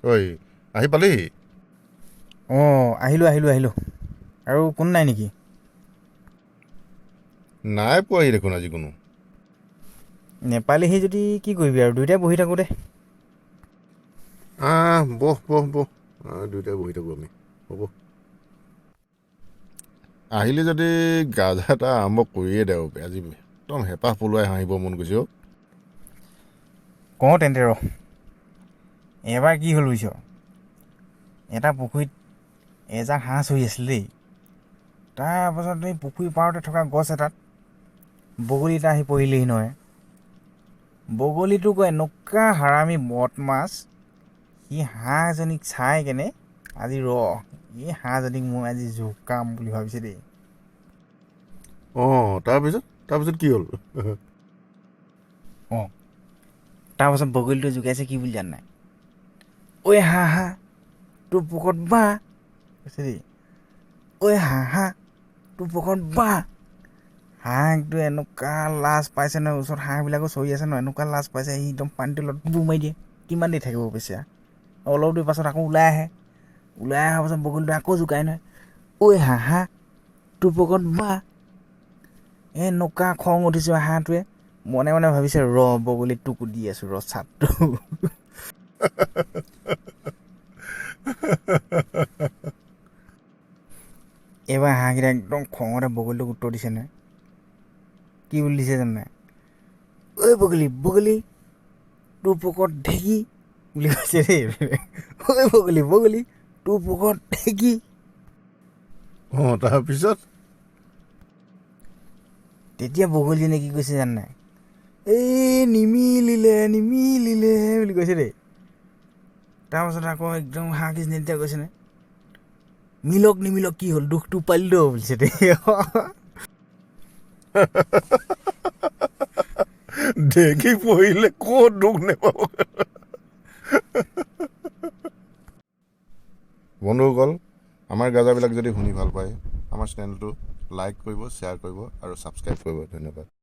ঐ আহি পালিহি? অঁ আহিলোঁ আৰু কোন নাই নেকি? নাই পোৱাহি দেখোন আজি কোনো। নেপালীহি যদি কি কৰিবি আৰু দুইটাই বহি থাকোঁ দে। বহ দুয়োটাই বহি থাকোঁ আমি, হ'ব। আহিলি যদি গাজা এটা আৰম্ভ কৰিয়ে দে আজি একদম হেঁপাহ পলোৱাই হাঁহিব মন গৈছে অ'। কওঁ তেন্তে ৰহ। এবাৰ কি হ'ল বুজিছ, এটা পুখুৰীত এজাক হাঁহ চৰি আছিল দেই। তাৰপাছত এই পুখুৰী পাৰতে থকা গছ এটাত বগলী এটা আহি পৰিলেহি নহয়। বগলীটোক এনেকুৱা হাৰামি বদমাছ, সি হাঁহজনীক চাই কেনে আজি এই হাঁহজনীক মই আজি জোকাম বুলি ভাবিছে দেই। তাৰপিছত কি হ'ল? অঁ তাৰপাছত বগলীটোৱে জোকাইছে কি বুলি জান নাই? ঐ হাঁহ তোৰ পকৰত বাঁহ কৈছে দেই। ঐ হাঁহ তোৰ পকৰত বাঁহ। হাঁহটো এনেকুৱা লাজ পাইছে নহয়, ওচৰত হাঁহবিলাকো চৰি আছে নহয়, এনেকুৱা লাজ পাইছে সি একদম পানীৰ তলত বুৰ মাৰি দিয়ে। কিমান দেৰি থাকিব পিছে? অলপ দেৰি পাছত আকৌ ওলাই আহে। ওলাই অহাৰ পাছত বগলীটোৱে আকৌ জোকাই নহয়, ঐ হাঁহ তোৰ পকৰত বাঁহ। এনেকুৱা খং উঠিছে হাঁহটোৱে, মনে মনে ভাবিছে বগলীক তোকো দি আছো চাটটো। এইবাৰ হাঁহকেইটা একদম খঙতে বগলীটোক উত্তৰ দিছে নহয়। কি বুলি দিছে জান নাই? ঐ বগলী তোৰ পকৰত ঢেঁকী বুলি কৈছে দেই। ঐ বগলী তোৰ পকৰত ঢেঁকী। তাৰপিছত? তেতিয়া বগলীজনীয়ে কি কৈছে জান নাই? এই নিমিলিলে বুলি কৈছে দেই। তাৰপাছত আকৌ একদম হাঁহকেইজনী তেতিয়া কৈছে নহয়, মিলক নিমিলক কি হ'ল, দুখটো পালি দ বুলিছে দেই। ঢেঁকী পৰিলে ক'ত দুখ নেপাব। বন্ধুসকল, আমাৰ গাজাবিলাক যদি শুনি ভাল পায়, আমাৰ চেনেলটো লাইক কৰিব, শ্বেয়াৰ কৰিব আৰু ছাবস্ক্ৰাইব কৰিব। ধন্যবাদ।